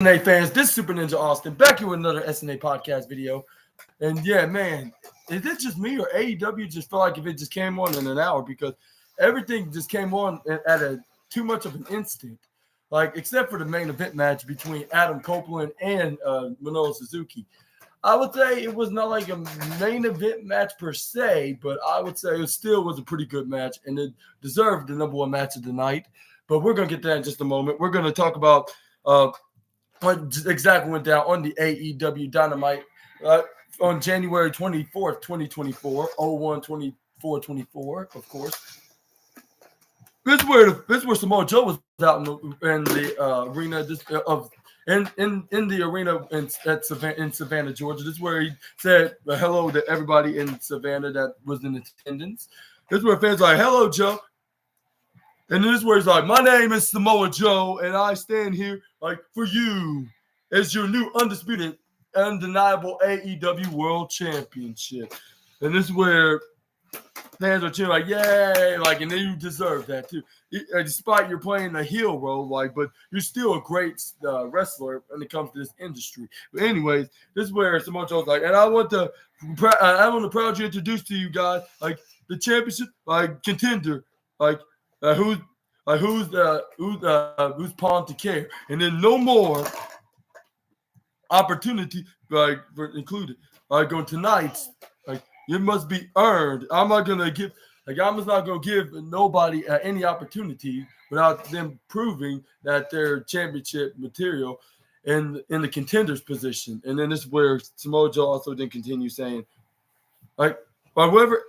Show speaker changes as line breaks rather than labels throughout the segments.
SNA fans, this is Super Ninja Austin back here with another SNA podcast video. And yeah, man, is it just me or AEW just felt like if it just came on in an hour because everything just came on at a too much of an instant. Like, except for the main event match between Adam Copeland and Minoru Suzuki. I would say it was not like a main event match per se, but I would say it still was a pretty good match and it deserved the number one match of the night. But we're going to get to that in just a moment. We're going to talk about what exactly went down on the AEW Dynamite on January 24th, 2024, 01/24/24, of course. This is where Samoa Joe was out in the arena in the arena in Savannah, Georgia. This is where he said hello to everybody in Savannah that was in attendance. This is where fans are like, "Hello, Joe." And this is where he's like, "My name is Samoa Joe, and I stand here like for you as your new undisputed, undeniable AEW World Championship." And this is where fans are cheering like, "Yay!" Like, and then you deserve that too. Despite you're playing a heel role, like, but you're still a great wrestler when it comes to this industry. But anyways, this is where Samoa Joe's like, and I want to proudly introduce to you guys like the championship like contender, like. Who's pawn to care, and then no more opportunity like for included. Like on tonight's, like it must be earned. I'm not gonna give nobody any opportunity without them proving that they're championship material in the contender's position. And then this is where Samoa Joe also then continue saying, like, by whoever.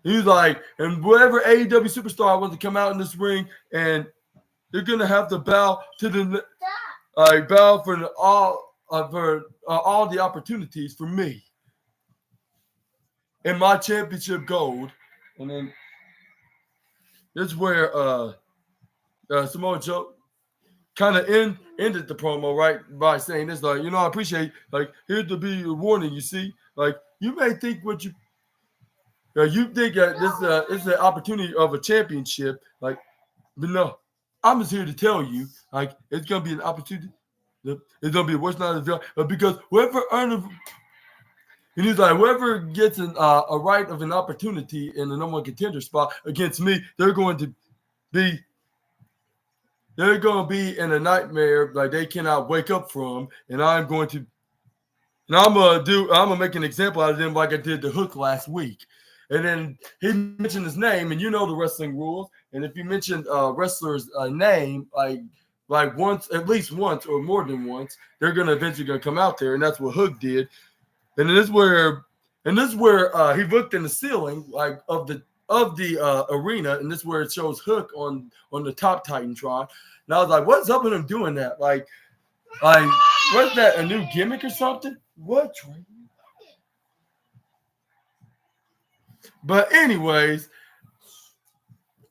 He's like, and whatever AEW superstar wants to come out in this ring, and they're gonna have to bow to the, bow for all the opportunities for me and my championship gold. And then this is where Samoa Joe kind of ended the promo right by saying this, like, I appreciate, like, here to be a warning. You see, like, you may think what you. You think that this is an opportunity of a championship, like, but no, I'm just here to tell you, like, it's gonna be an opportunity. It's gonna be a worst night of the because whoever earns, and he's like, whoever gets a right of an opportunity in the number one contender spot against me, they're going to be in a nightmare like they cannot wake up from, and I'm gonna make an example out of them like I did the Hook last week. And then he mentioned his name, and you know the wrestling rules. And if you mention a wrestler's name, like once, at least once, or more than once, they're gonna eventually come out there, and that's what Hook did. And this is where he looked in the ceiling, like of the arena, and this is where it shows Hook on the top Titantron. And I was like, what's up with him doing that? Like, what's that? A new gimmick or something? What? But anyways,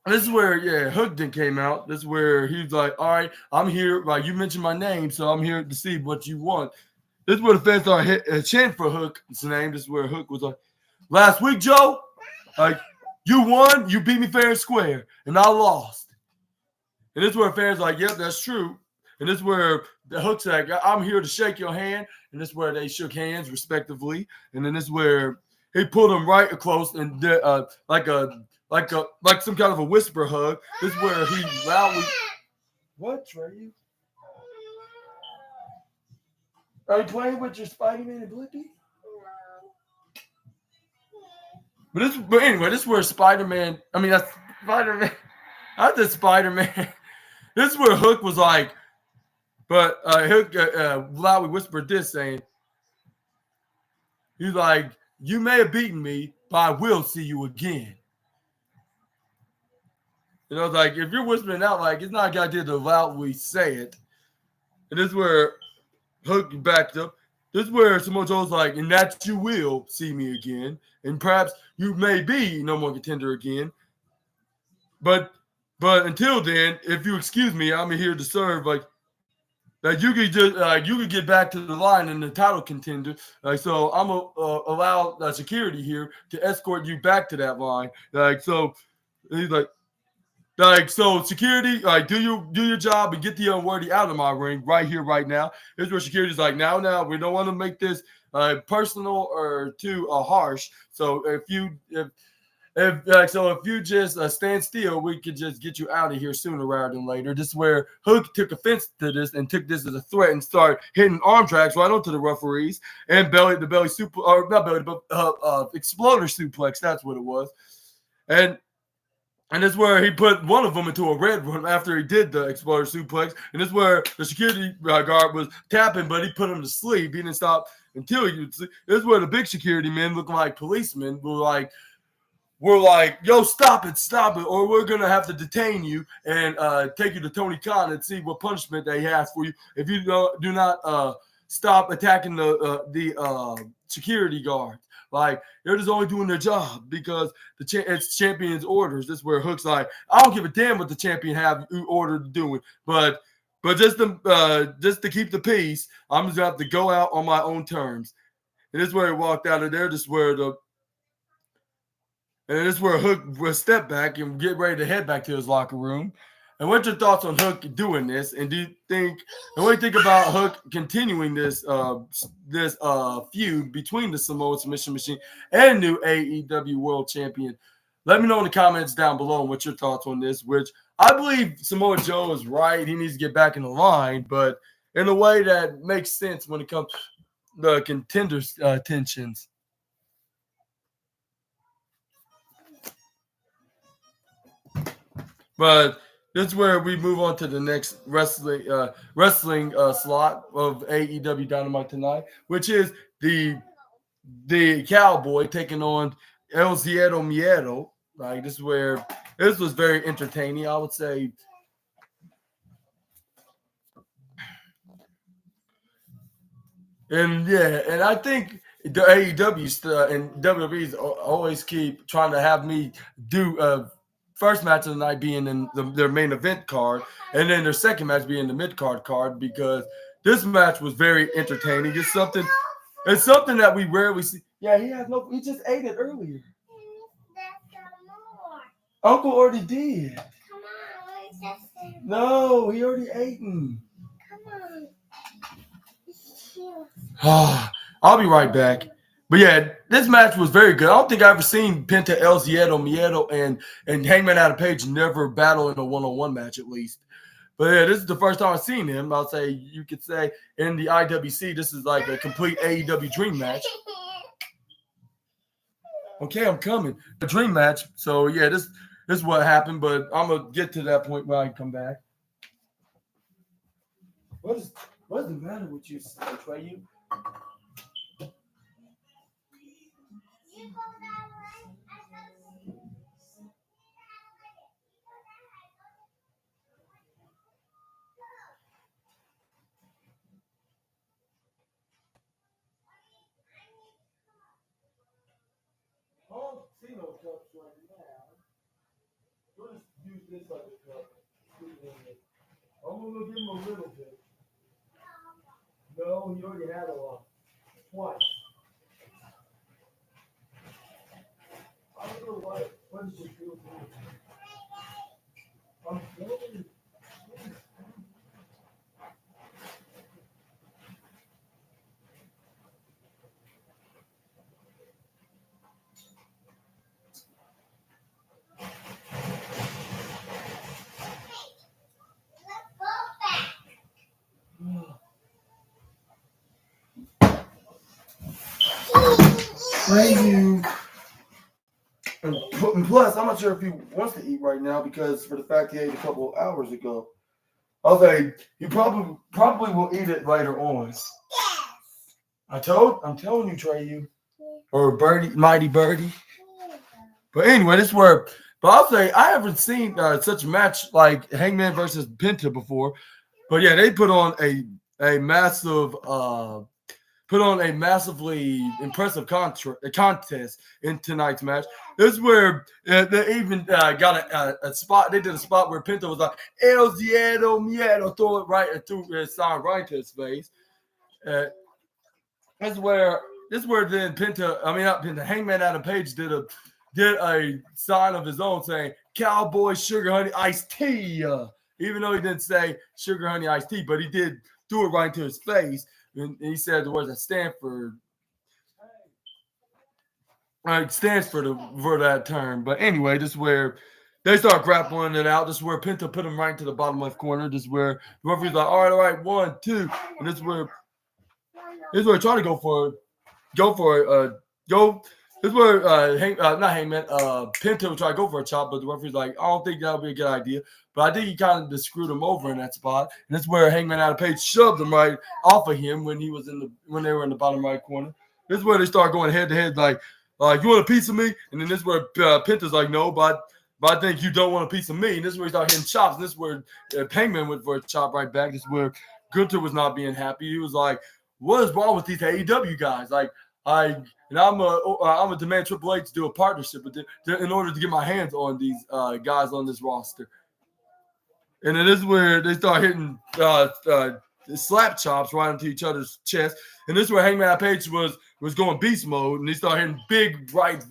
this is where, Hook then came out. This is where he's like, all right, I'm here. Like, you mentioned my name, so I'm here to see what you want. This is where the fans started chanting for Hook's name. This is where Hook was like, last week, Joe, like, you won. You beat me fair and square, and I lost. And this is where fans are like, yep, that's true. And this is where the Hook's like, I'm here to shake your hand. And this is where they shook hands respectively. And then this is where he pulled him right close and did like some kind of a whisper hug. This is where he loudly. What, Trey? Are you playing with your Spider-Man and Blippi? But anyway, this is where Spider-Man. I mean, that's Spider-Man. I did Spider-Man. This is where Hook was like, but Hook loudly whispered this, saying, he's like, you may have beaten me, but I will see you again. Like, if you're whispering out, like, it's not a good idea to loudly say it. And this is where Hook backed up. This is where Samoa Joe's like, and that you will see me again. And perhaps you may be no more contender again. But until then, if you excuse me, I'm here to serve, like you could just you could get back to the line in the title contender. So I'm gonna allow security here to escort you back to that line. So he's like, Like, so security, like, do your job and get the unworthy out of my ring right here, right now. Here's where security's like, now, we don't want to make this personal or too harsh. So if you just stand still, we could just get you out of here sooner rather than later. This is where Hook took offense to this and took this as a threat and started hitting arm drags right onto the referees and the belly super, or not belly, but exploder suplex. That's what it was, and this is where he put one of them into a red room after he did the exploder suplex. And this is where the security guard was tapping, but he put him to sleep. He didn't stop until he would sleep. This is where the big security men looking like policemen were like, yo, stop it, or we're going to have to detain you and take you to Tony Khan and see what punishment they have for you if you do not stop attacking the security guards. Like, they're just only doing their job because it's champion's orders. This is where Hook's like, I don't give a damn what the champion have ordered doing, but just to keep the peace, I'm just going to have to go out on my own terms. And this is where he walked out of there. And this is where Hook will step back and get ready to head back to his locker room. And what's your thoughts on Hook doing this? And what do you think about Hook continuing this feud between the Samoa Submission Machine and new AEW World Champion? Let me know in the comments down below what's your thoughts on this, which I believe Samoa Joe is right. He needs to get back in the line, but in a way that makes sense when it comes to the contenders' tensions. But this is where we move on to the next wrestling slot of AEW Dynamite tonight, which is the Cowboy taking on El Ziedo Miedo. Like, this is where this was very entertaining, I would say. And I think the AEW and WWE's always keep trying to have me do first match of the night being in their main event card, and then their second match being the mid-card card, because this match was very entertaining. It's something that we rarely see. Yeah, he just ate it earlier. Uncle already did. Come on, no, he already ate them. Come on. I'll be right back. But yeah, this match was very good. I don't think I've ever seen Penta, El Ziedo, Miedo, and Hangman Adam Page never battle in a one-on-one match, at least. But yeah, this is the first time I've seen him. I'll say, you could say, in the IWC, this is like a complete AEW dream match. Okay, I'm coming. A dream match. So yeah, this is what happened, but I'm going to get to that point where I can come back. What's the matter with you, Trey? I don't see no cups right now. We'll just use this like a cup. I'm going to give him a little bit. No, he already had a lot. Twice. I don't know what does it feel good? I'm telling you. Thank you. And plus, I'm not sure if he wants to eat right now because for the fact he ate a couple of hours ago. Okay, you probably will eat it later on. Yes. I'm telling you, Trey, or Birdie, Mighty Birdie. But anyway, but I'll say I haven't seen such a match like Hangman versus Penta before. But yeah, they put on a massively impressive contest in tonight's match. This is where they even got a spot. They did a spot where Penta was like, El Ziedo Miedo, throw it right to his face. This is where then Hangman Adam Page did did a sign of his own saying Cowboy Sugar Honey Iced Tea. Even though he didn't say Sugar Honey Iced Tea, but he did do it right into his face. And he said the words that stand for for that term. But anyway, this is where they start grappling it out. This is where Penta put him right into the bottom left corner. This is where the referee's like, all right, 1, 2. And this is where he tried to go for it. This is where Penta would try to go for a chop, but the referee's like, I don't think that'll be a good idea. But I think he kind of just screwed him over in that spot. And this is where Hangman Adam Page shoved him right off of him when they were in the bottom right corner. This is where they start going head to head, like you want a piece of me? And then this is where Penta's like, no, but I think you don't want a piece of me. And this is where he started hitting chops. And this is where Hangman went for a chop right back. This is where Gunther was not being happy. He was like, what is wrong with these AEW guys? Like, I'm a demand Triple H to do a partnership with them in order to get my hands on these guys on this roster. And then this is where they start hitting slap chops right into each other's chest. And this is where Hangman Page was going beast mode, and he started hitting big right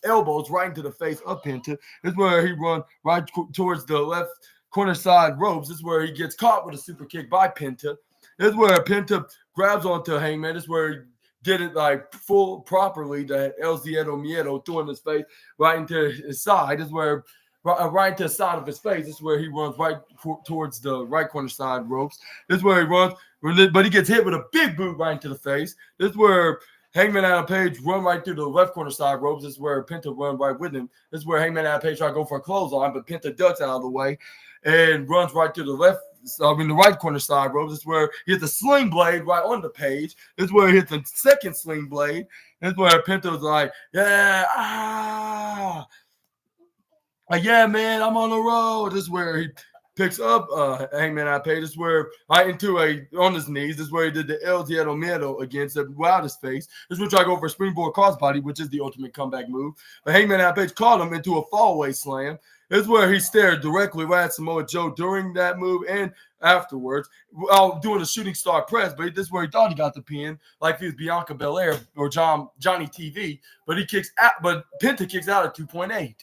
elbows right into the face of Penta. This is where he run right towards the left corner side ropes. This is where he gets caught with a super kick by Penta. This is where Penta grabs onto Hangman. This is where he did it like full properly. The El Ziedo Miedo threw in his face right into his side. This is where right to the side of his face. This is where he runs right towards the right corner side ropes. This is where he runs, but he gets hit with a big boot right into the face. This is where Hangman Adam Page run right through the left corner side ropes. This is where Penta run right with him. This is where Hangman Adam Page try to go for a clothesline, but Penta ducks out of the way and runs right to the the right corner side ropes. This is where he hits the sling blade right on the Page. This is where he hits the second sling blade. This is where Penta was like, yeah, man, I'm on the road. This is where he picks up Hangman Adam Page. This is where on his knees. This is where he did the El Ziedo Miedo against him out his face. This is where he tried to go for a springboard crossbody, which is the ultimate comeback move. But Hangman Adam Page caught him into a fallaway slam. This is where he stared directly right at Samoa Joe during that move and afterwards, while doing a shooting star press. But this is where he thought he got the pin, like he was Bianca Belair or Johnny TV. But Penta kicks out at 2.8.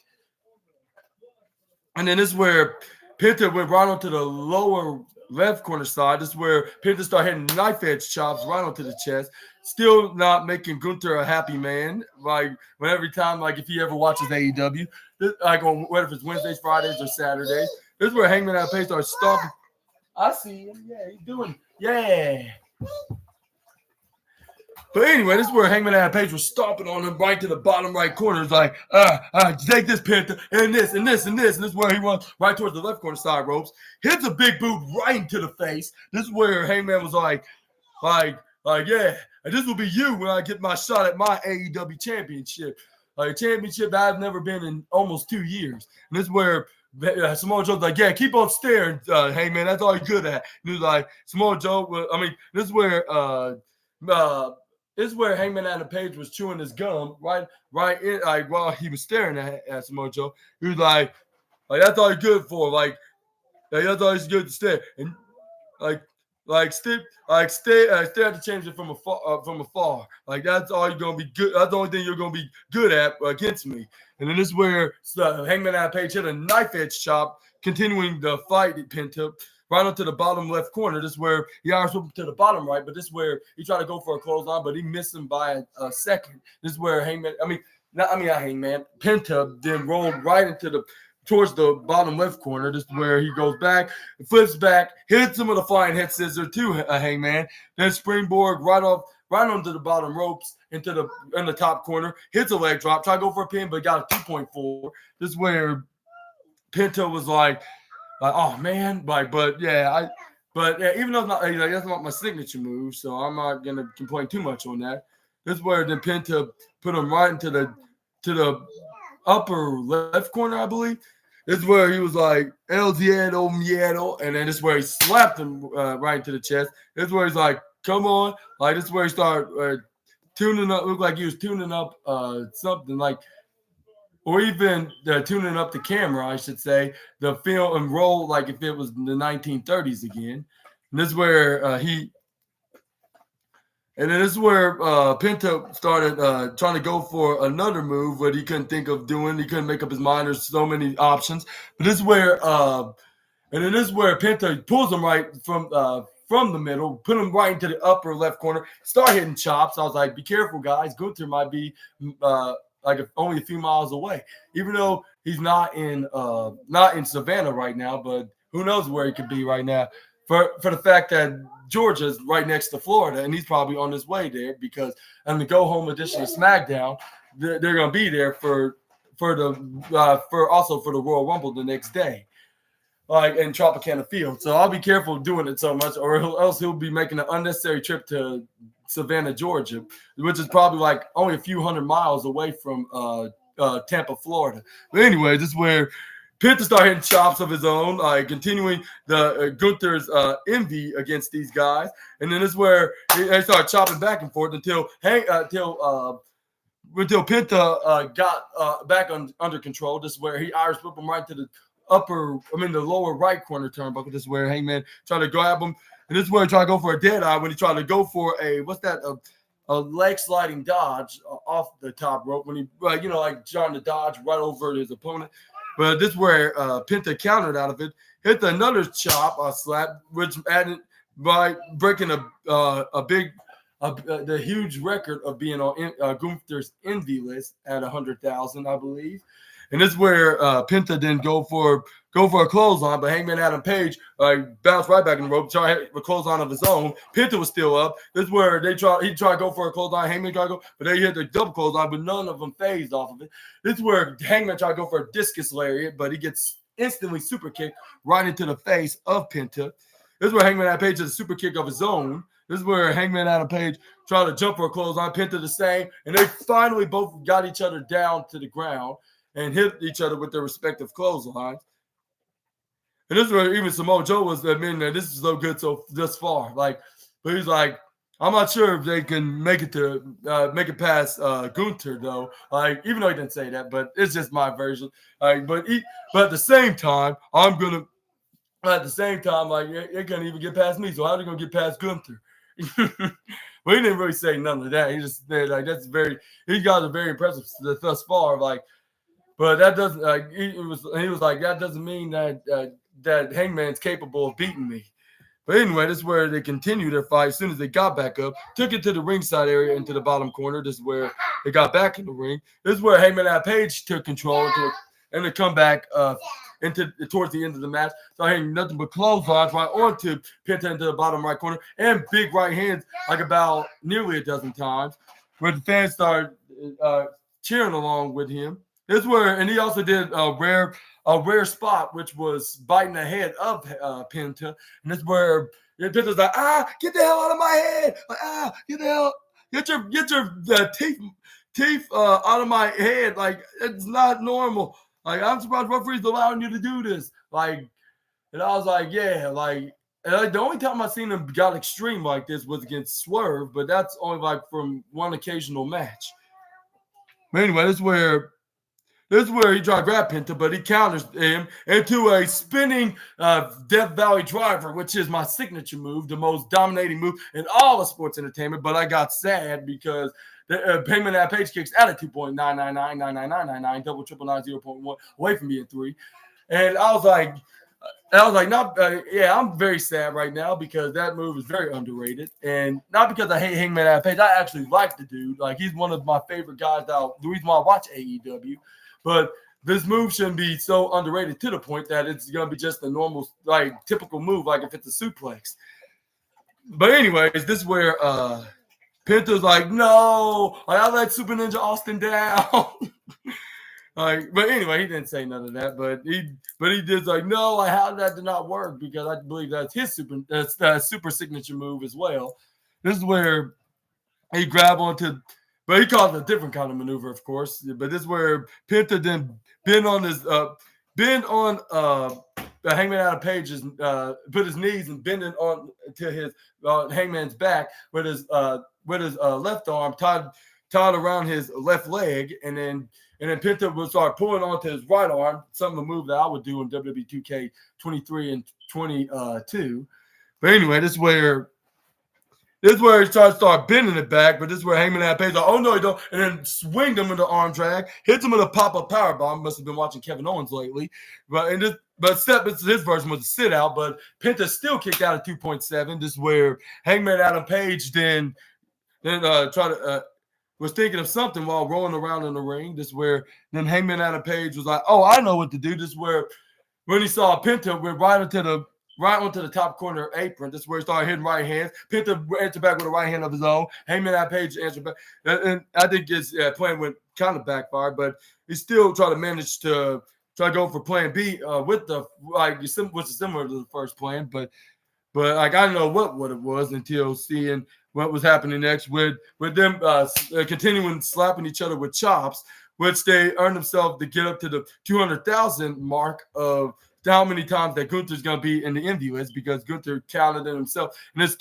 And then this is where Penta went right onto the lower left corner side. This is where Penta started hitting knife edge chops right onto the chest. Still not making Gunther a happy man. Like every time, like if he ever watches AEW, like on whether it's Wednesdays, Fridays, or Saturdays, this is where Hangman Adam Page starts stomping. I see him. Yeah, he's doing. Yeah. But anyway, this is where Hangman Adam Page was stomping on him right to the bottom right corner. It's like, take this, Penta, and this, and this, and this. And this is where he runs right towards the left corner side ropes. Hits a big boot right into the face. This is where Hangman was like, yeah, and this will be you when I get my shot at my AEW championship. Like a championship that I've never been in almost 2 years. And this is where Samoa Joe's like, yeah, keep on staring, Hangman. That's all you're good at. And he was like, Samoa Joe, this is where Hangman Adam Page was chewing his gum right in, like while he was staring at Samoa Joe. He was like that's all you're good for. Like that's all he's good to stare and stare at the championship from afar. Like that's all you're gonna be good. That's the only thing you're gonna be good at against me. And then this is where Hangman Adam Page hit a knife edge chop, continuing the fight at Penta. Right onto the bottom left corner. This is where he almost went to the bottom right, but this is where he tried to go for a clothesline, but he missed him by a second. This is where Penta then rolled right towards the bottom left corner. This is where he goes back, flips back, hits him with a flying head scissor to Hangman, then springboard right onto the bottom ropes in the top corner, hits a leg drop, tried to go for a pin, but got a 2.4. This is where Penta was like, oh man, even though it's not, that's not my signature move, so I'm not gonna complain too much on that. This is where then Penta put him right into the upper left corner, I believe. This is where he was like El Ziedo Miedo, and then this is where he slapped him right into the chest. This is where he's like, come on, like this is where he started tuning up. Looked like he was tuning up something like. Or even tuning up the camera, I should say, the film and roll like if it was the 1930s again. And this is where And then this is where Penta started trying to go for another move, but he couldn't think of doing. He couldn't make up his mind. There's so many options. But this is where, and then this is where Penta pulls him right from the middle, put him right into the upper left corner, start hitting chops. I was like, be careful, guys. Gunther might be only a few miles away, even though he's not in Savannah right now. But who knows where he could be right now? For the fact that Georgia's right next to Florida, and he's probably on his way there because on the go home edition of SmackDown, they're going to be there for the Royal Rumble the next day, in Tropicana Field. So I'll be careful doing it so much, or else he'll be making an unnecessary trip to Savannah, Georgia, which is probably like only a few hundred miles away from Tampa, Florida. But anyway, this is where Penta started hitting chops of his own, continuing the Gunther's envy against these guys, and then this is where they started chopping back and forth until Penta got back under control. This is where he Irish whipped him right to the the lower right corner turnbuckle. This is where Hangman tried to grab him, and this is where he tried to go for a dead eye when he tried to go for a leg sliding dodge off the top rope when he trying to dodge right over his opponent. But this is where Penta countered out of it, hit another chop, slap, which added by breaking the huge record of being on Gunther's envy list at 100,000, I believe. And this is where Penta didn't go for a clothesline, but Hangman Adam Page bounced right back in the rope, tried a clothesline of his own. Penta was still up. This is where he tried to go for a clothesline. Hangman tried to go, but they hit the double clothesline, but none of them phased off of it. This is where Hangman tried to go for a discus lariat, but he gets instantly super kicked right into the face of Penta. This is where Hangman Adam Page did a super kick of his own. This is where Hangman Adam Page tried to jump for a clothesline, Penta the same, and they finally both got each other down to the ground and hit each other with their respective clotheslines. And this is where even Samoa Joe was admitting that this is so good thus far. But he's like, I'm not sure if they can make it past Gunther though. Even though he didn't say that, but it's just my version. But at the same time, they can't even get past me. So how are they gonna get past Gunther? Well, he didn't really say none of that. He just said he got a very impressive thus far. But that doesn't he was like, that doesn't mean that Hangman's capable of beating me. But anyway, this is where they continued their fight. As soon as they got back up, took it to the ringside area into the bottom corner. This is where they got back in the ring. This is where Hangman Adam Page took control and to come back towards the end of the match. So I had nothing but clotheslines right onto Penta into the bottom right corner and big right hands about nearly a dozen times, where the fans started cheering along with him. This is where, and he also did a rare spot, which was biting the head of Penta. And this is where Penta's like, get the hell out of my head! Get your teeth out of my head! It's not normal. I'm surprised referees allowing you to do this. And I was like, yeah, the only time I seen him got extreme like this was against Swerve, but that's only from one occasional match. But anyway, this is where he tried to grab Penta, but he counters him into a spinning Death Valley Driver, which is my signature move, the most dominating move in all of sports entertainment. But I got sad because Hangman Adam Page kicks out at 2.9999999, double triple 0.1 away from being 3. And I was like, I'm very sad right now because that move is very underrated. And not because I hate Hangman Adam Page. I actually like the dude. He's one of my favorite guys the reason why I watch AEW. But this move shouldn't be so underrated to the point that it's going to be just a normal, typical move, if it's a suplex. But anyways, this is where Penta's like, no, I let Super Ninja Austin down. But anyway, he didn't say none of that. But he did no, how that did not work because I believe that's his super signature move as well. This is where he grabbed onto. But he called it a different kind of maneuver, of course. But this is where Penta then Hangman Adam Page's put his knees and bending on to his Hangman's back with his left arm tied around his left leg, and then Penta would start pulling onto his right arm, some of the move that I would do in WWE 2K23 and 22. But anyway, this is where This is where he tries to start bending it back, but this is where Hangman Adam Page like, oh no, you don't, and then swing him into arm drag, hits him with a pop-up powerbomb. Must have been watching Kevin Owens lately, but his version was a sit out, but Penta still kicked out at 2.7. This is where Hangman Adam Page then was thinking of something while rolling around in the ring. This is where then Hangman Adam Page was like, oh, I know what to do. This is where when he saw Penta went right onto the top corner apron. This is where he started hitting right hands. Penta answered back with a right hand of his own. Hangman Adam Page answered back. And I think his plan went kind of backfired, but he still tried to manage to try to go for plan B with the which is similar to the first plan, but like I don't know what it was until seeing what was happening next with them continuing slapping each other with chops, which they earned themselves to get up to the 200,000 mark of how many times that Gunther's going to be in the indie list, because Gunther counted it himself, and it's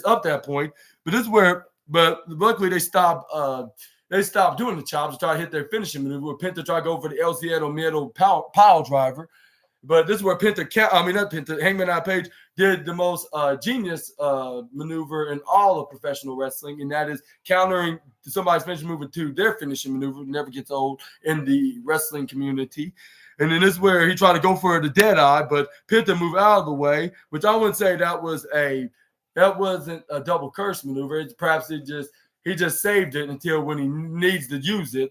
up that point. But this is where, but luckily they stopped doing the chops and tried to hit their finishing maneuver. Where Penta tried to go for the El Ciedo Miedo pile driver. But this is where Hangman Adam Page did the most genius maneuver in all of professional wrestling, and that is countering somebody's finishing maneuver to their finishing maneuver. It never gets old in the wrestling community. And then this is where he tried to go for the dead eye, but Penta moved out of the way, which I wouldn't say that wasn't a double curse maneuver. Perhaps he just saved it until when he needs to use it,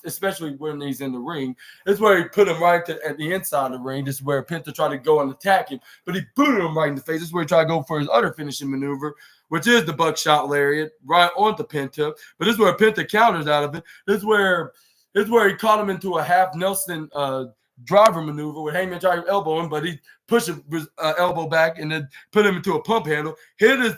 especially when he's in the ring. This is where he put him right at the inside of the ring. This is where Penta tried to go and attack him, but he booted him right in the face. This is where he tried to go for his other finishing maneuver, which is the buckshot lariat right onto Penta. But this is where Penta counters out of it. This is where he caught him into a half Nelson driver maneuver with Hangman tried to elbow him, but he pushed his elbow back and then put him into a pump handle. Hit his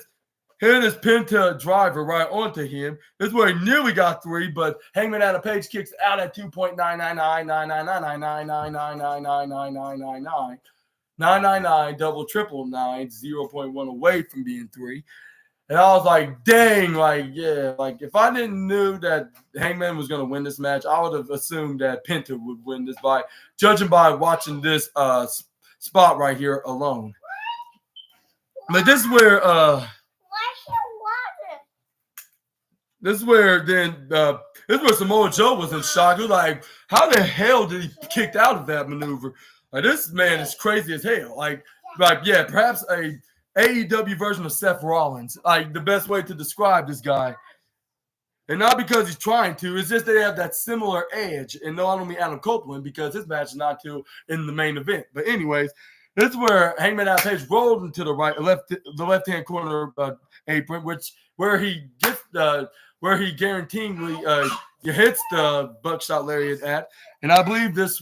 Penta driver right onto him. This is where he nearly got 3, but Hangman Adam Page kicks out at 2.99999999999999999 double triple 9, 0.1 away from being 3. And I was like, dang, if I didn't knew that Hangman was going to win this match, I would have assumed that Penta would win this judging by watching this spot right here alone. But this is where Samoa Joe was in shock. He was like, how the hell did he kick out of that maneuver? Like, this man is crazy as hell. Perhaps a AEW version of Seth Rollins. Like, the best way to describe this guy. And not because he's trying to, it's just they have that similar edge. And no, I don't mean Adam Copeland, because his match is not till in the main event. But anyways, this is where Hangman Adam Page rolled into the left-hand corner apron, where he guaranteedly hits the buckshot lariat at. And I believe this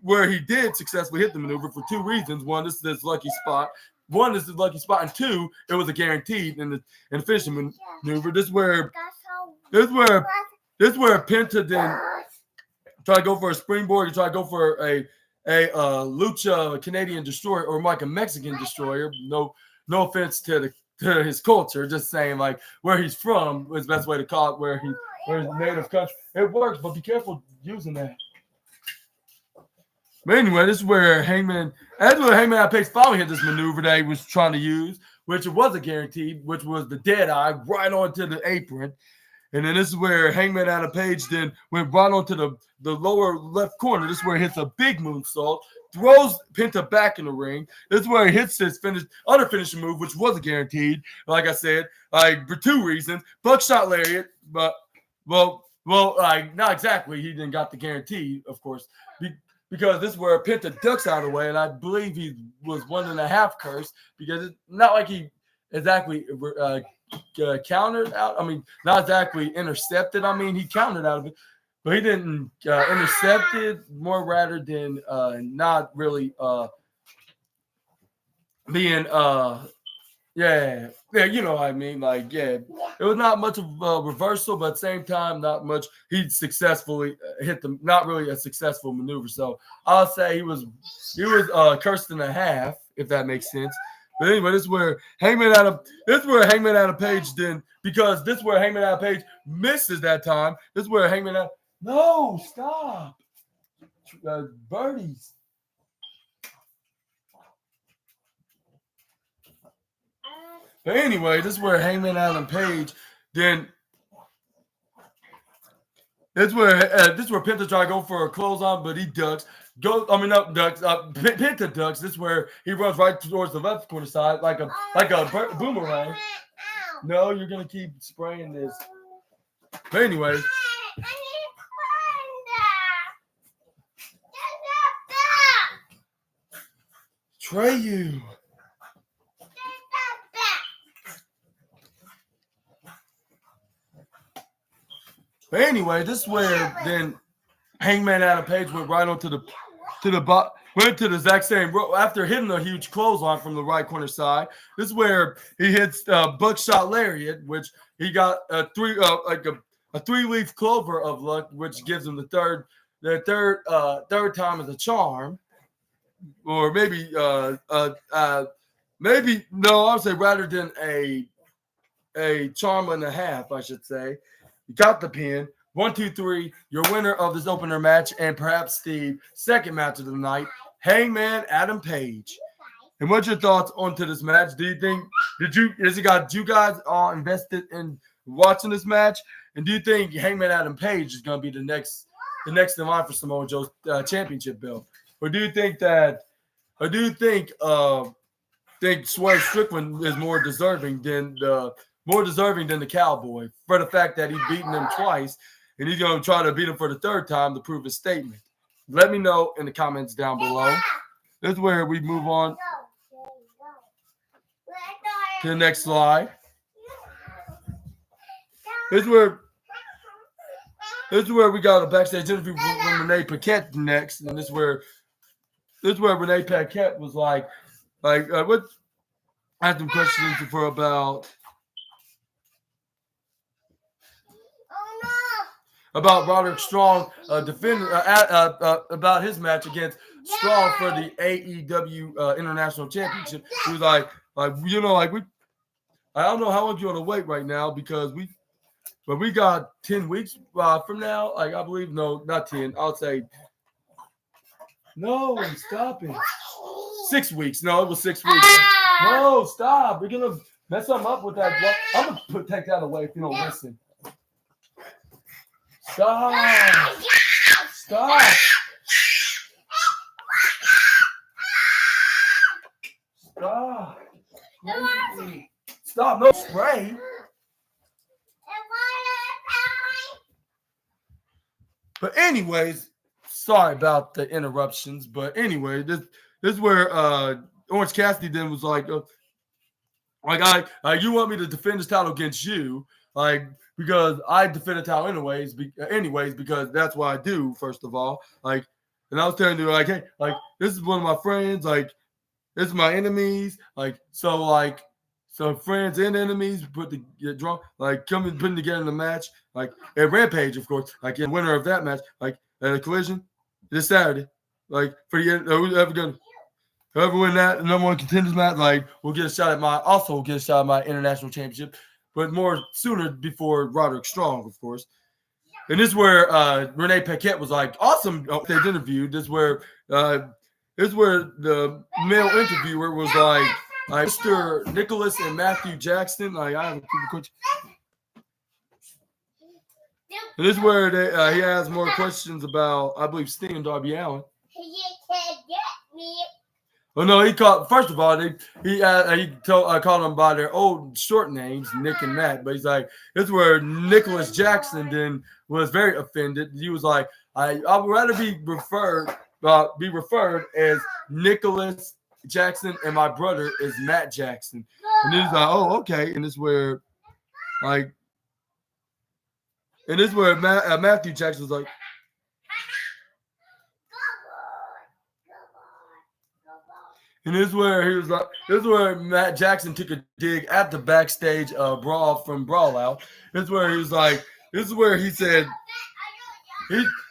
where he did successfully hit the maneuver for 2 reasons. One, this is his lucky spot. And 2, it was a guaranteed in the finishing maneuver. This is where Penta then tried to go for a springboard. He tried to go for a lucha Canadian destroyer, or like a Mexican destroyer. No offense to his culture, just saying like where he's from is the best way to call it, where his native country. It works, but be careful using that. But anyway, this is where Hangman Adam Page finally hit this maneuver that he was trying to use, which it was a guaranteed, which was the dead eye right onto the apron. And then this is where Hangman Adam Page then went right onto the lower left corner. This is where he hits a big moonsault, throws Penta back in the ring. This is where he hits his other finishing move, which was a guaranteed. Like I said, for 2 reasons. Buckshot lariat, but not exactly. He didn't got the guarantee, of course, because this is where Penta ducks out of the way, and I believe he was 1.5 curse, because it's not like he exactly countered out. I mean, not exactly intercepted. I mean, he countered out of it, but he didn't intercept it, more rather than not really being you know what I mean. It was not much of a reversal, but at the same time, not much. He successfully hit not really a successful maneuver. So I'll say he was cursed in a half, if that makes sense. But anyway, this is where Hangman Adam Page then, because this is where Hangman Adam Page misses that time. This is where Hangman Adam. No, stop. Birdies. But anyway, this is where Hangman Adam Page then. This is where Penta tried to go for a clothesline, but he ducks. Not ducks. Penta ducks. This is where he runs right towards the left corner side, like a boomerang. No, you're gonna keep spraying this. But anyway. Trey, you. But anyway, this is where then Hangman Adam Page went right onto the went to the exact same row after hitting a huge clothesline from the right corner side. This is where he hits buckshot lariat, which he got a three-leaf clover of luck, which gives him the third time as a charm, or maybe no, I would say rather than a charm and a half, I should say. You got the pin. 1, 2, 3. Your winner of this opener match and perhaps the second match of the night, Hangman Adam Page. And what's your thoughts onto this match? Do you think has it got you guys all invested in watching this match? And do you think Hangman Adam Page is going to be the next in line for Samoa Joe's championship belt? Or do you think Swerve Strickland is more deserving than the Cowboy for the fact that he's beaten him twice, and he's going to try to beat him for the third time to prove his statement? Let me know in the comments down below. This is where we move on to the next slide. This is where we got a backstage interview with Renee Paquette next, and this is where Renee Paquette was like what? I had some questions for about Roderick Strong defending about his match against Strong for the AEW International Championship. He was like I don't know how long you want to wait right now because we got 10 weeks from now. Like I believe not 10. I'll say no. Stop it. 6 weeks. No, it was 6 weeks. No, stop. We're gonna mess something up with that. I'm gonna take that away if you don't listen. Stop. Stop. Stop. Stop. No spray. But anyways, sorry about the interruptions. But anyway, this is where Orange Cassidy then was like you want me to defend this title against you, because I defend the title anyways, because that's what I do, first of all. And I was telling you, hey, this is one of my friends, this is my enemies, so friends and enemies put the drunk, putting together in the match, at Rampage, of course, in winner of that match, at a Collision this Saturday, for the whoever win that number one contenders match, we'll get a shot at my international championship, but more sooner before Roderick Strong, of course. And this is where Renee Paquette was like, awesome stage interview. This is where the male interviewer was like, Mr. Nicholas and Matthew Jackson. I have a quick. And this is where he has more questions about, I believe, Sting and Darby Allin. Oh no, first of all, he called them by their old short names, Nick and Matt. But he's like, this is where Nicholas Jackson then was very offended. He was like, I would rather be referred as Nicholas Jackson, and my brother is Matt Jackson. And he's like, oh, okay. And this is where Matthew Jackson was like, and this is where Matt Jackson took a dig at the backstage brawl from Brawl Out. This is where he was like, this is where he said,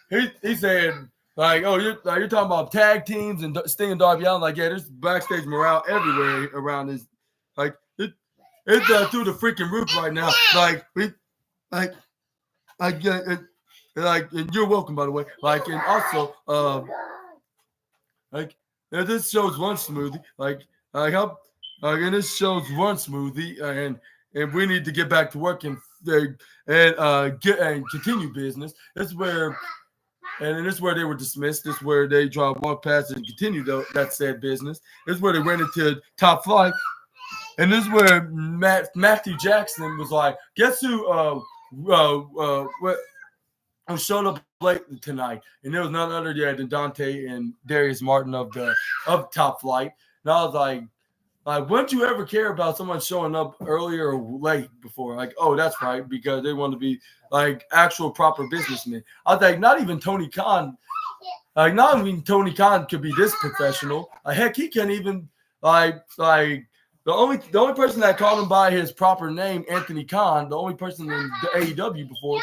he said, oh, you're talking about tag teams and Sting and Darby Allin. Yeah, there's backstage morale everywhere around this. It's through the freaking roof right now. And you're welcome, by the way. And also, this show's lunch smoothie. And this show's run smoothly, and we need to get back to work and get and continue business. This is where they were dismissed. This is where they try to walk past and continue that said business. This is where they went into top flight. And this is where Matthew Jackson was like, guess who showed up late tonight? And there was none other than Dante and Darius Martin of top flight. And I was like, wouldn't you ever care about someone showing up earlier or late before? Like, oh, that's right, because they want to be like actual proper businessmen. I was like, not even Tony Khan could be this professional. Heck, he can't even the only person that called him by his proper name, Anthony Khan, the only person in the AEW before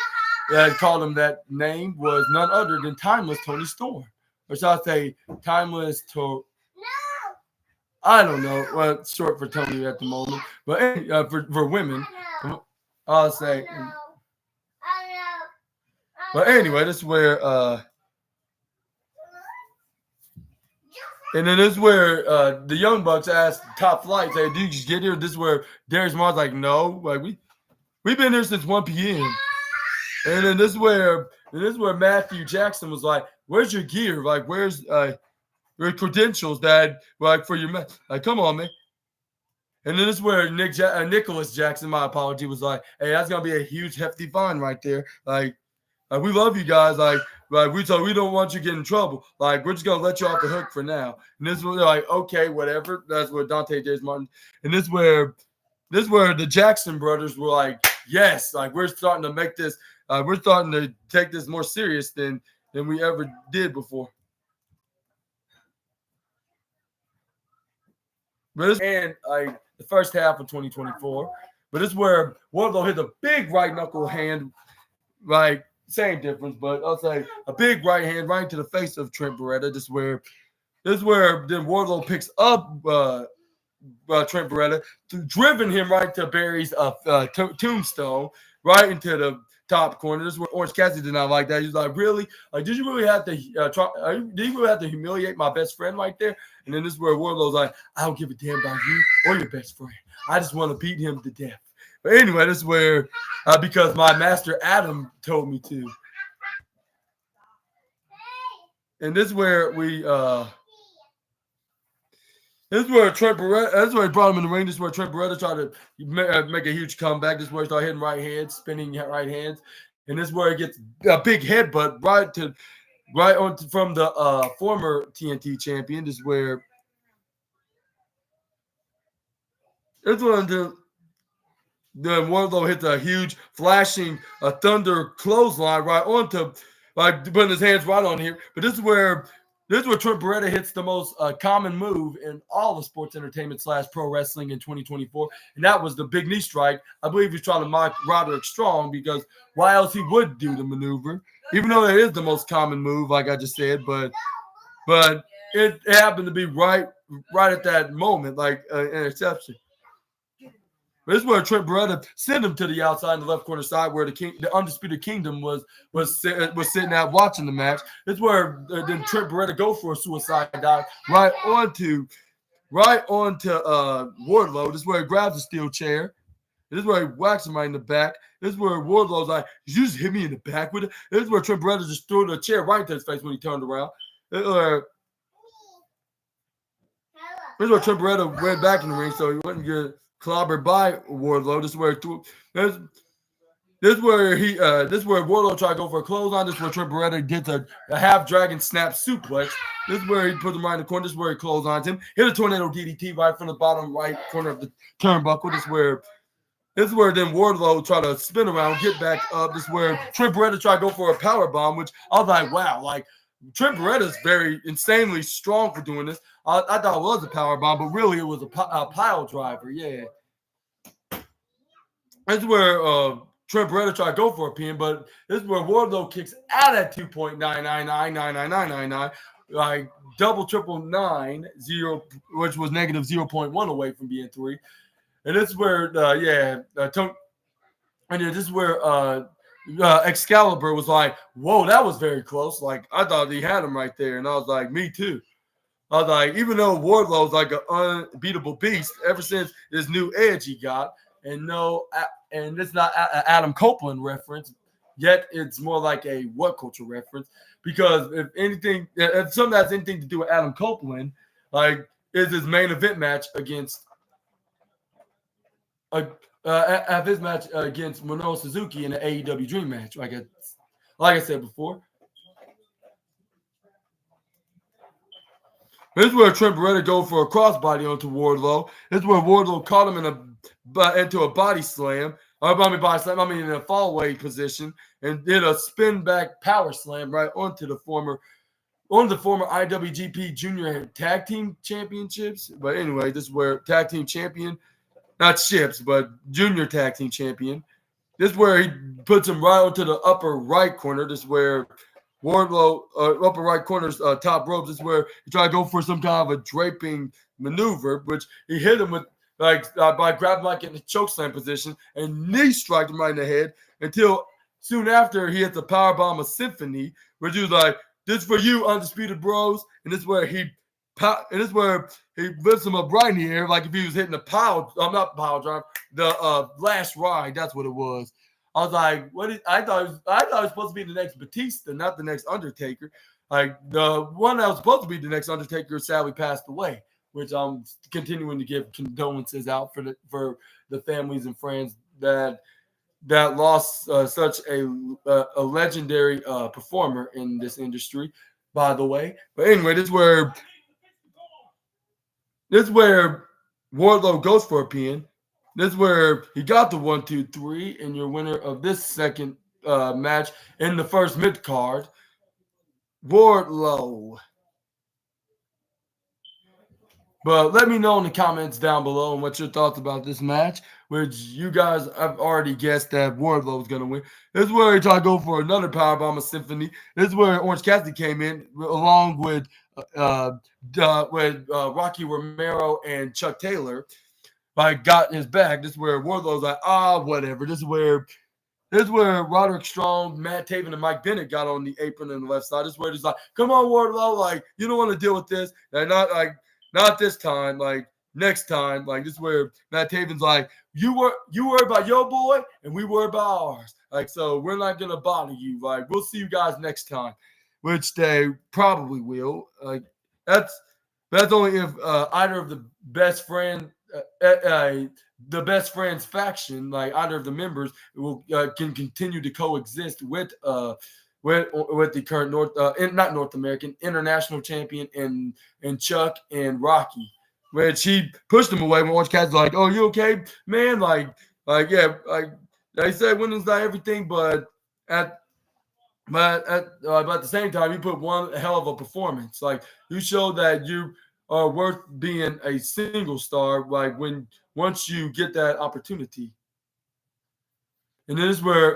that called him that name was none other than Timeless Tony Storm. Or should I say Timeless I don't know what short for Tony at the moment, but for women, I'll say. But anyway, this is where, and then this is where the Young Bucks asked Top Flight, "Hey, did you just get here?" This is where Darius Martin's like, "No, like we've been here since 1 p.m." And then this is where Matthew Jackson was like, "Where's your gear? Like, where's your credentials that like for your like come on, man." And then this is where Nicholas Jackson, my apology, was like, "Hey, that's gonna be a huge hefty fine right there. Like we love you guys. Like we don't want you to get in trouble. Like we're just gonna let you off the hook for now." And this was like, okay, whatever. That's where Dante J. Martin. And this is where the Jackson brothers were like, yes, like we're starting to make this. We're starting to take this more serious than we ever did before. But the first half of 2024. But this is where Wardlow hit a big right knuckle hand, like same difference, but I'll say a big right hand right into the face of Trent Beretta. This is where then Wardlow picks up Trent Beretta, driven him right to Barry's tombstone, right into the top corner. This is where Orange Cassidy did not like that. He's like, really? Like, did you really have to did you really have to humiliate my best friend right there? And then this is where Wardlow's like, I don't give a damn about you or your best friend. I just want to beat him to death. But anyway, this is where because my master Adam told me to. And this is where this is where Trent Beretta, that's where he brought him in the ring. This is where Trent Beretta tried to make a huge comeback. This is where he started hitting right hands, spinning right hands. And this is where he gets a big headbutt right on from the former TNT champion. This is where then Wardlow hits a huge flashing thunder clothesline right onto, like putting his hands right on here. But this is where Trent Beretta hits the most common move in all of sports entertainment / pro wrestling in 2024, and that was the big knee strike. I believe he's trying to mock Roderick Strong because why else he would do the maneuver, even though it is the most common move, like I just said. But it happened to be right at that moment, like an interception. This is where Trent Beretta sent him to the outside in the left corner side where the Undisputed Kingdom was sitting out watching the match. This is where then Trent Beretta go for a suicide dive right onto Wardlow. This is where he grabs a steel chair. This is where he whacks him right in the back. This is where Wardlow's like, "Did you just hit me in the back with it?" This is where Trent Beretta just threw the chair right into his face when he turned around. This is where Trent Beretta went back in the ring so he wouldn't get clobbered by Wardlow. This is where Wardlow tried to go for a clothesline. This is where Trent Beretta gets a half dragon snap suplex. This is where he put him right in the corner. This is where he clotheslines him. Hit a tornado DDT right from the bottom right corner of the turnbuckle. This is where then Wardlow tried to spin around, get back up. This is where Trent Beretta tried to go for a power bomb, which I was like, wow, like Trent Beretta is very insanely strong for doing this. I thought it was a power bomb, but really it was a pile driver. Yeah. This is where Trent Beretta tried to go for a pin, but this is where Wardlow kicks out at 2.9999999, like double triple 9, 0, which was negative 0.1 away from being 3. And this is where, this is where Excalibur was like, whoa, that was very close. Like, I thought he had him right there. And I was like, me too. I was like, even though Wardlow's like an unbeatable beast ever since this new edge he got, and and it's not an Adam Copeland reference, yet it's more like a What Culture reference, because if something has anything to do with Adam Copeland, like is his main event match against at his match against Minoru Suzuki in the AEW Dream match, like I said before. This is where Trent Beretta go for a crossbody onto Wardlow. This is where Wardlow caught him into a body slam. In a fallaway position, and did a spin back power slam right onto the former IWGP Junior Tag Team Championships. But anyway, this is where Tag Team Champion, not ships, but Junior Tag Team Champion. This is where he puts him right onto the upper right corner. This is where Wardlow, upper right corner's top ropes. This is where he tried to go for some kind of a draping maneuver, which he hit him with by grabbing like in the chokeslam position and knee struck him right in the head until soon after he hit the powerbomb of Symphony, which he was like, "This for you, Undisputed Bros," and this is where he lifts him up right in the air, like if he was hitting not power drive, the last ride. That's what it was. I was like, "What?" I thought it was supposed to be the next Batista, not the next Undertaker. Like the one that was supposed to be the next Undertaker sadly passed away, which I'm continuing to give condolences out for the families and friends that lost such a legendary performer in this industry, by the way. But anyway, this is where Wardlow goes for a pin. This is where he got the 1, 2, 3, and your winner of this second match in the first mid card, Wardlow. But let me know in the comments down below and what your thoughts about this match, which you guys have already guessed that Wardlow is going to win. This is where he tried to go for another powerbomb of Symphony. This is where Orange Cassidy came in along with Rocky Romero and Chuck Taylor. Got his back. This is where Wardlow's like, whatever. This is where Roderick Strong, Matt Taven, and Mike Bennett got on the apron on the left side. This is where he's like, "Come on, Wardlow, like you don't want to deal with this." And not this time, like next time. Like this is where Matt Taven's like, you worry about your boy and we worry about ours. Like, so we're not gonna bother you. Like, we'll see you guys next time. Which they probably will. Like that's only if either of the best friends faction, like either of the members, will can continue to coexist with the current not North American international champion and Chuck and Rocky, which he pushed him away when Orange Cassidy's like, "Oh, you okay, man?" Yeah, like they said, winning's not everything, but at the same time, you put one hell of a performance. Like you showed that you are worth being a single star. Like once you get that opportunity, and then this is where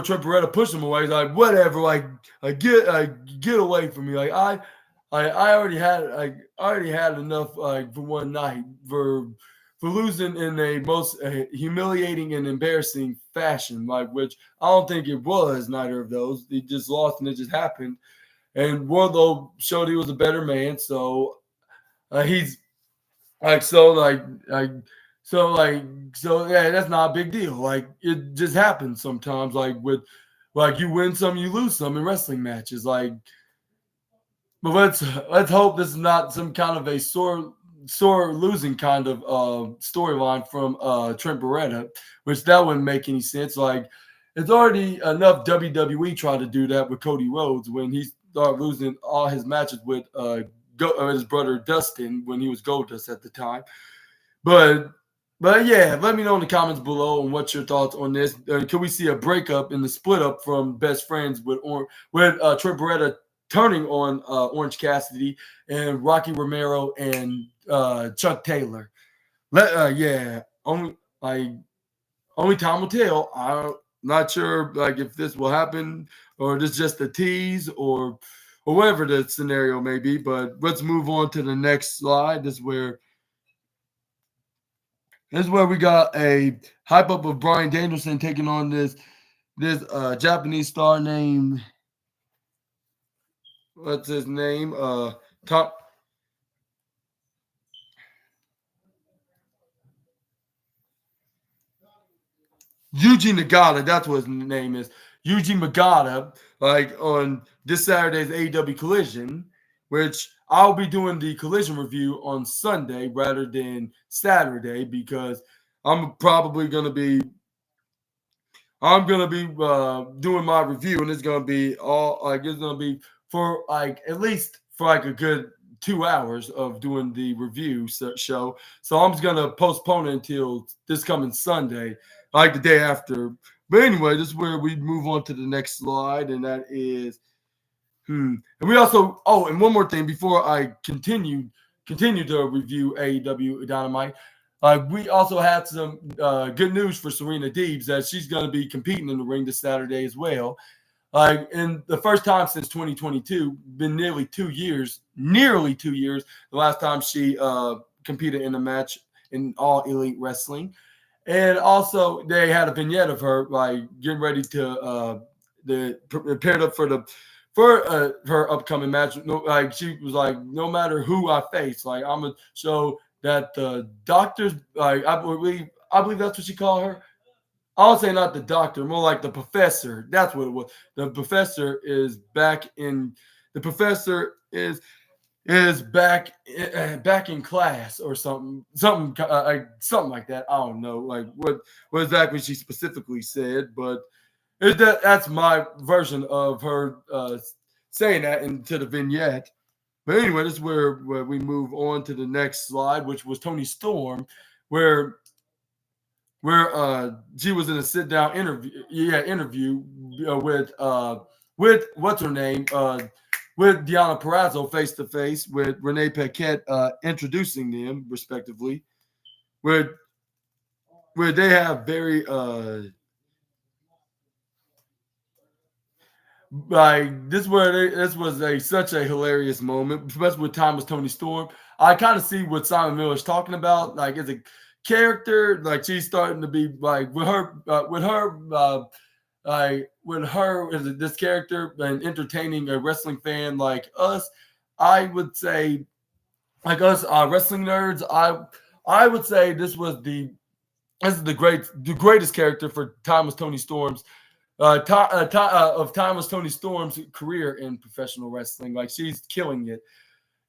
Trent Beretta pushed him away. He's like, "Whatever, get away from me. Like I already had enough for one night for losing in a most humiliating and embarrassing fashion, like which I don't think it was neither of those. He just lost and it just happened. And Wardlow showed he was a better man, so he's like yeah, that's not a big deal. Like it just happens sometimes. Like you win some, you lose some in wrestling matches. Like, but let's hope this is not some kind of a sore losing kind of storyline from Trent Beretta, which that wouldn't make any sense. Like it's already enough WWE try to do that with Cody Rhodes when he started losing all his matches with his brother Dustin when he was Goldust at the time. But yeah, let me know in the comments below and what's your thoughts on this. Can we see a breakup in the split up from best friends with Trent Beretta turning on Orange Cassidy and Rocky Romero and Chuck Taylor? Only time will tell. I'm not sure like if this will happen or this is just a tease or whatever the scenario may be. But let's move on to the next slide. This is where we got a hype up of Bryan Danielson taking on this Japanese star named what's his name? Tom. Yuji Nagata, that's what his name is. Yuji Nagata, like on this Saturday's AEW Collision, which I'll be doing the Collision review on Sunday rather than Saturday because I'm probably gonna be doing my review and it's gonna be all like it's gonna be for like at least for like a good 2 hours of doing the review show. So I'm just gonna postpone it until this coming Sunday, like the day after. But anyway, this is where we move on to the next slide, and that is And we also and one more thing before I continue to review AEW Dynamite. We also had some good news for Serena Deebs that she's going to be competing in the ring this Saturday as well. In the first time since 2022, been nearly 2 years, the last time she competed in a match in All Elite Wrestling. And also, they had a vignette of her like getting ready to prepared up for her upcoming match. No, like she was like, no matter who I face, like I'm gonna show that the doctors, like I believe that's what she called her. I'll say not the doctor, more like the professor. That's what it was. The professor is back in. The professor is back in class or something like that. I don't know, like what exactly she specifically said, but that's my version of her saying that into the vignette. But anyway, this is where we move on to the next slide, which was Tony Storm, where she was in a sit down interview with what's her name with Deonna Purrazzo face to face with Renee Paquette introducing them respectively, where they have very like this this was such a hilarious moment, especially with time with Tony Storm. I kind of see what Simon Miller is talking about, like as a character, like she's starting to be like with her as this character and entertaining a wrestling fan like us. I would say, like us wrestling nerds, I would say this is the greatest character for Thomas Tony Storm's of Thomas Tony Storm's career in professional wrestling. Like she's killing it,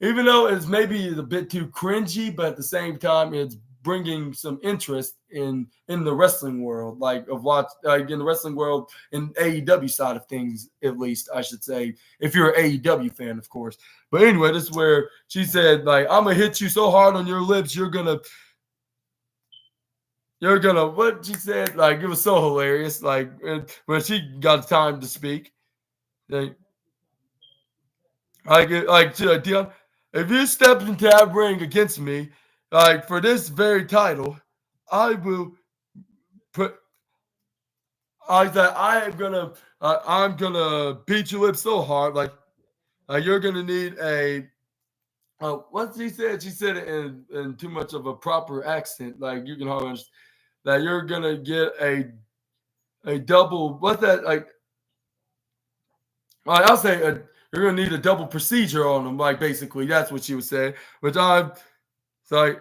even though it's maybe a bit too cringy, but at the same time, it's bringing some interest in the wrestling world, like in the wrestling world in AEW side of things, at least I should say, if you're an AEW fan, of course. But anyway, this is where she said, like, I'm gonna hit you so hard on your lips, you're gonna what she said, like it was so hilarious. Like when she got time to speak, like Dion, if you step into that ring against me, like for this very title, I will put. I said I'm gonna beat your lips so hard, like you're gonna need a. What she said? She said it in too much of a proper accent, like you can hardly understand. That you're gonna get a double. What's that like? I'll say you're gonna need a double procedure on them. Like basically, that's what she was saying. Which I'm so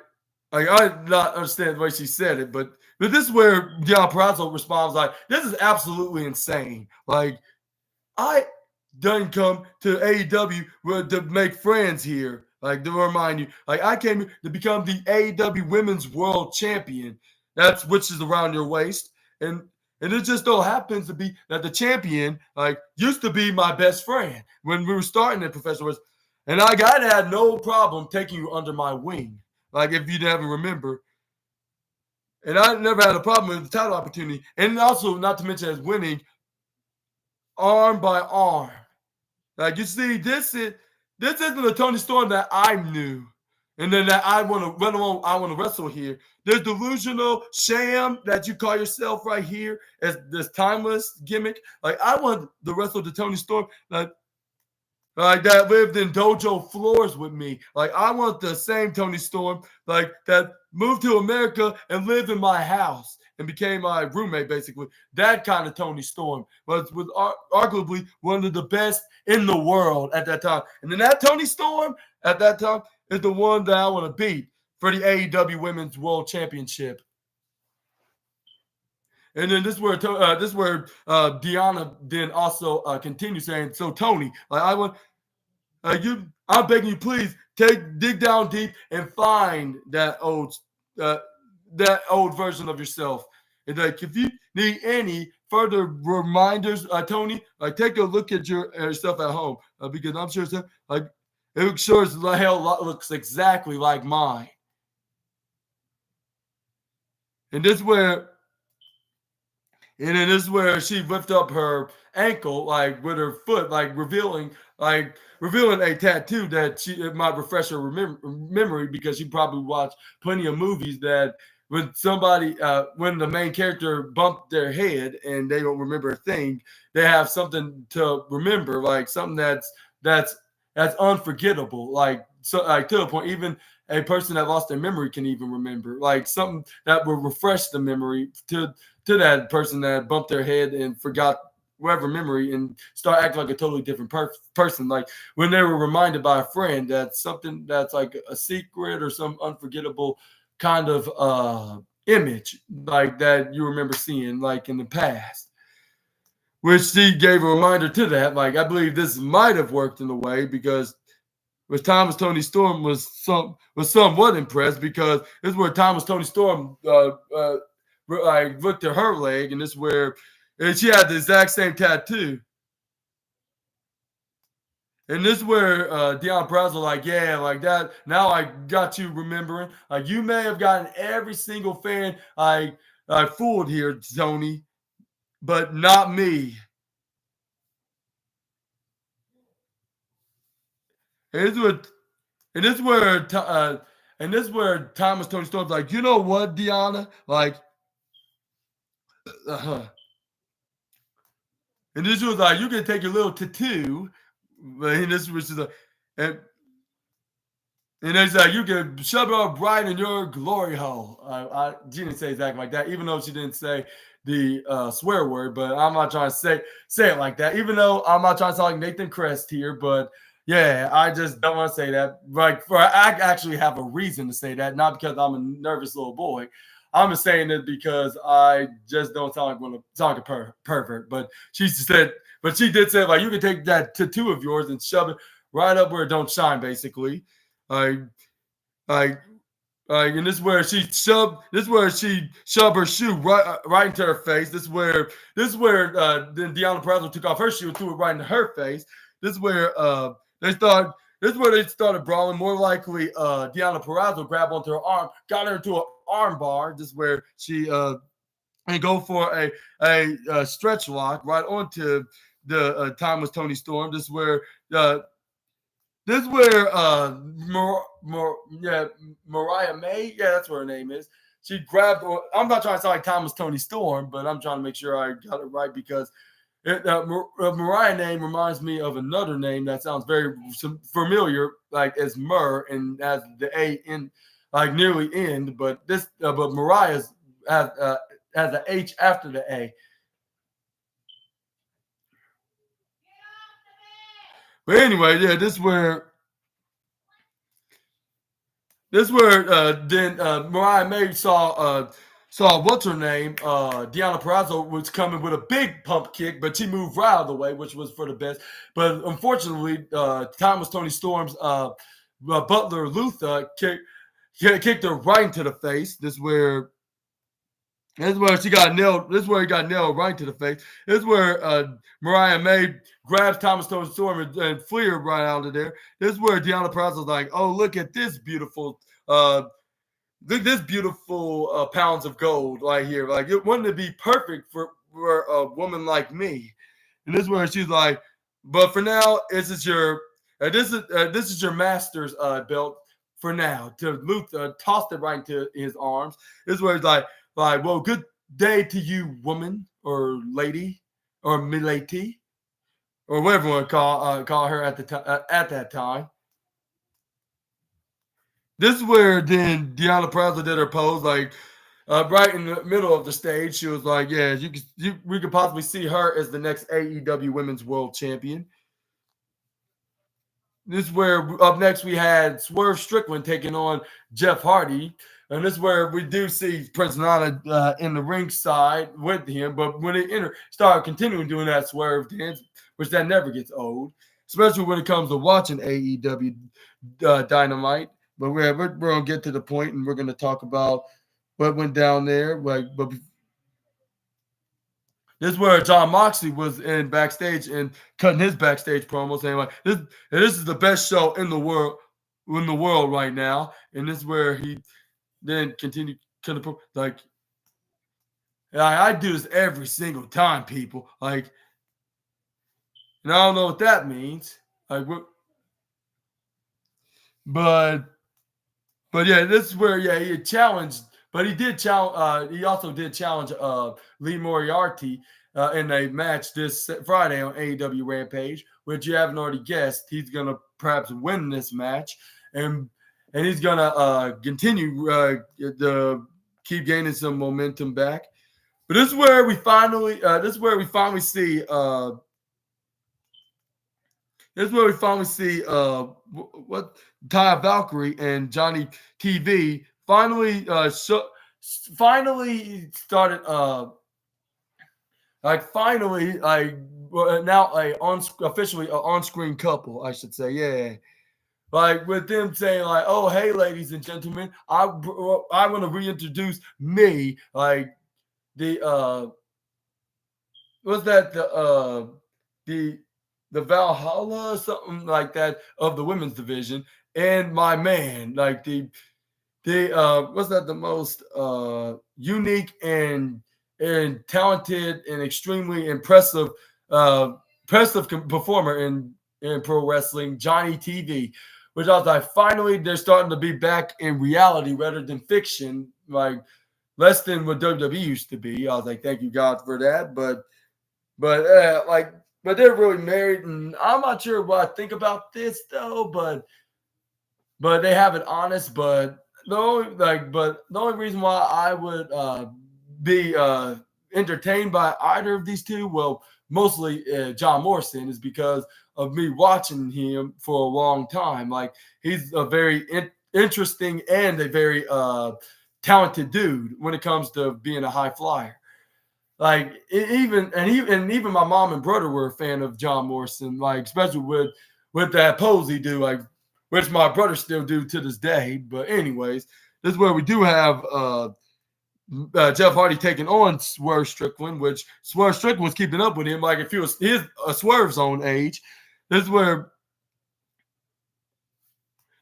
I not understand the way she said it, but this is where Deonna Purrazzo responds like, "This is absolutely insane. Like I done come to AEW to make friends here. Like to remind you, like I came here to become the AEW Women's World Champion. That's which is around your waist, and it just so happens to be that the champion like used to be my best friend when we were starting in professional wrestling, and I had no problem taking you under my wing. Like if you never remember, and I never had a problem with the title opportunity, and also not to mention as winning arm by arm. Like you see, this isn't the Tony Storm that I knew, and then that I want to run along. I want to wrestle here. There's delusional sham that you call yourself right here as this timeless gimmick. Like I want to wrestle the Tony Storm like that lived in dojo floors with me. Like I want the same Tony Storm like that moved to America and lived in my house and became my roommate, basically. That kind of Tony Storm was arguably one of the best in the world at that time. And then that Tony Storm at that time is the one that I want to beat for the AEW Women's World Championship. And then this is where Deanna then also continues saying, "So Tony, I'm begging you, please dig down deep and find that old version of yourself. And if you need any further reminders, Tony, take a look at yourself at home because I'm sure it sure as hell looks exactly like mine." And this is where she lifted up her ankle, with her foot, revealing a tattoo that it might refresh her memory because she probably watched plenty of movies that when the main character bumped their head and they don't remember a thing, they have something to remember, something that's unforgettable, to the point even a person that lost their memory can even remember, something that will refresh the memory to that person that bumped their head and forgot whatever memory and start acting like a totally different person. Like when they were reminded by a friend that something that's like a secret or some unforgettable kind of image that you remember seeing in the past. Which she gave a reminder to that. I believe this might have worked in a way because with Thomas Tony Storm was somewhat impressed because this is where Thomas Tony Storm looked at her leg, and this is where she had the exact same tattoo. And this is where Deanna Prazo that. Now I got you remembering. You may have gotten every single fan I fooled here, Tony, but not me. And this is where Thomas Tony Storm's like, you know what, Deanna? And this was like, you can take your little tattoo, and this was just and it's like, you can shove it up right in your glory hole. She didn't say exactly like that, even though she didn't say the swear word, but I'm not trying to say it like that, even though I'm not trying to sound like Nathan Crest here, but yeah, I just don't want to say that. I actually have a reason to say that, not because I'm a nervous little boy. I'm just saying it because I just don't sound like a pervert. But she did say you can take that tattoo of yours and shove it right up where it don't shine, basically. And this is where she shoved her shoe right into her face. This is where then Deanna Prazo took off her shoe and threw it right into her face. This is where they started brawling. More likely, Deanna Prazo grabbed onto her arm, got her into an arm bar. This is where she and go for a stretch lock right onto the Thomas Tony Storm. This is where Mariah May, that's what her name is. She grabbed. I'm not trying to sound like Thomas Tony Storm, but I'm trying to make sure I got it right because Mariah name reminds me of another name that sounds very familiar, as Mur and has the A in nearly end, but Mariah's has an H after the A. But anyway, yeah, this is where then Mariah May saw what's her name, Deanna Prazo was coming with a big pump kick, but she moved right out of the way, which was for the best. But unfortunately, Thomas Tony Storm's butler Luther kicked her right into the face. This is where she got nailed. This is where he got nailed right into the face. This is where Mariah May grabs Thomas Tony Storm and flee her right out of there. This is where Deanna Prazo's like, oh, look at this beautiful pounds of gold right here. Wouldn't it be perfect for a woman like me? And this is where she's like, but for now, this is your master's belt for now. To Luther, tossed it right into his arms. This is where he's like, well, good day to you, woman or lady or milady or whatever you want to call her at that time. This is where then Deanna Prazo did her pose, right in the middle of the stage, she was like, "Yeah, we could possibly see her as the next AEW Women's World Champion." This is where up next we had Swerve Strickland taking on Jeff Hardy. And this is where we do see Prince Nana in the ringside with him. But when they start continuing doing that Swerve dance, which that never gets old, especially when it comes to watching AEW Dynamite. But we're going to get to the point and we're going to talk about what went down there. But this is where John Moxley was in backstage and cutting his backstage promo, saying like, "This is the best show in the world right now." And this is where he then continued to like, I do this every single time, people. Like, and I don't know what that means. Like, but yeah, this is where he challenged. But he did challenge. He also did challenge Lee Moriarty in a match this Friday on AEW Rampage, which you haven't already guessed. He's gonna perhaps win this match, and he's gonna continue to keep gaining some momentum back. But this is where we finally see. This is where we finally see what Taya Valkyrie and Johnny TV finally started officially an on-screen couple, I should say. Yeah. Like with them saying like, "Oh, hey, ladies and gentlemen, I want to reintroduce me." Like the what's that the Valhalla or something like that of the women's division, and my man, like the what's that, the most unique and talented and extremely impressive performer in pro wrestling, Johnny TV. Which I was like, finally they're starting to be back in reality rather than fiction, like less than what WWE used to be. I was like, thank you God for that. But they're really married, and I'm not sure what I think about this though. But they have it honest. But the only reason why I would be entertained by either of these two, well, mostly John Morrison, is because of me watching him for a long time. Like he's a very interesting and a very talented dude when it comes to being a high flyer. Like even my mom and brother were a fan of John Morrison, like especially with that pose he do, like which my brother still do to this day. But anyways, this is where we do have Jeff Hardy taking on Swerve Strickland, which Swerve Strickland was keeping up with him like if he was Swerve's own age. This is where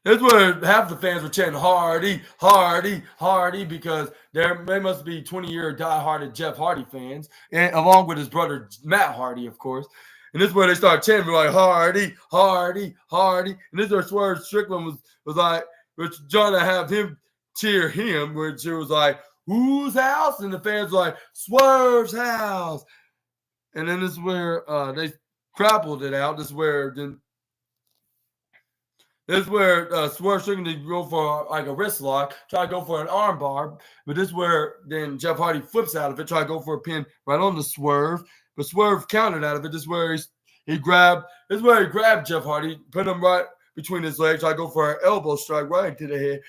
half the fans were chanting Hardy, Hardy, Hardy, because they must be 20-year die-harded Jeff Hardy fans, and along with his brother Matt Hardy, of course. And this is where they started chanting like Hardy, Hardy, Hardy. And this is where Swerve Strickland was like, which trying to have him cheer him, which it was like, whose house? And the fans were like, Swerve's house. And then this is where they crappled it out. This is where Swerve Strickland did go for like a wrist lock, try to go for an arm bar, but this is where then Jeff Hardy flips out of it, try to go for a pin right on the Swerve, but Swerve countered out of it. This is where he grabbed Jeff Hardy, put him right between his legs, try to go for an elbow strike right into the head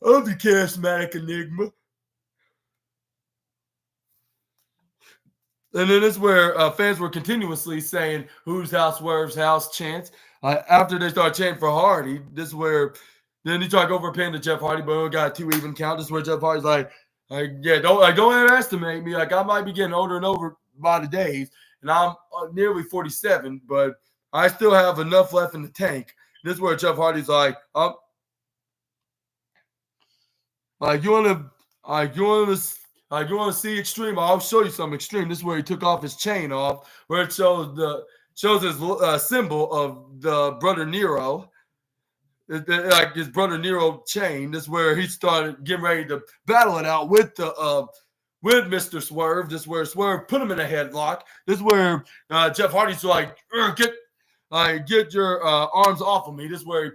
of the charismatic Enigma. And then this is where fans were continuously saying whose house, Swerve's house chants. After they start chanting for Hardy, this is where then he tried to go for a pin to Jeff Hardy, but it got a 2 even count. This is where Jeff Hardy's like, don't underestimate me. Like I might be getting older and over by the days, and I'm nearly 47, but I still have enough left in the tank. This is where Jeff Hardy's like, you want to see extreme? I'll show you some extreme. This is where he took off his chain off, where it shows his symbol of the brother Nero, like his brother Nero chain. This is where he started getting ready to battle it out with Mr. Swerve. This is where Swerve put him in a headlock. This is where Jeff Hardy's like, get your arms off of me. This is where he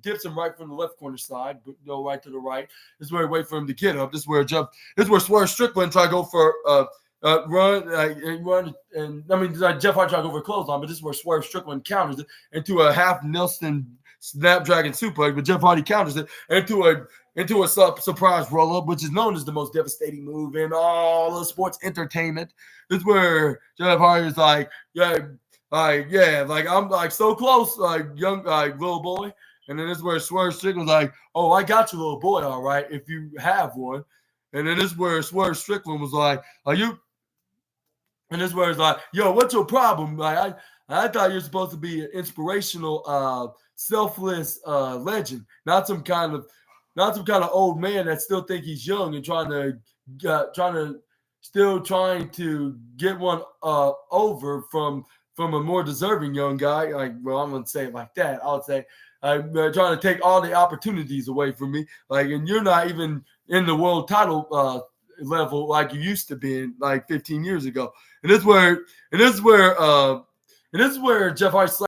dips him right from the left corner side, but go right to the right. This is where he wait for him to get up. This is where Swerve Strickland try to go for run, and I mean Jeff Hardy try to go for a clothesline, but this is where Swerve Strickland counters it into a half Nelson Snapdragon suplex, but Jeff Hardy counters it into a surprise roll-up, which is known as the most devastating move in all of sports entertainment. This is where Jeff Hardy is like, I'm like so close, like young, like little boy. And then this is where Swerve Strickland's like, oh, I got you, little boy, all right, if you have one. And then this is where Swerve Strickland was like, are you? And this is where it's like, yo, what's your problem? Like, I thought you're supposed to be an inspirational, selfless legend, not some kind of old man that still think he's young and trying to get one over from a more deserving young guy. Like, well, I'm gonna say it like that. I would say I'm trying to take all the opportunities away from me. Like, and you're not even in the world title level like you used to be in like 15 years ago. And this is where Jeff Hardy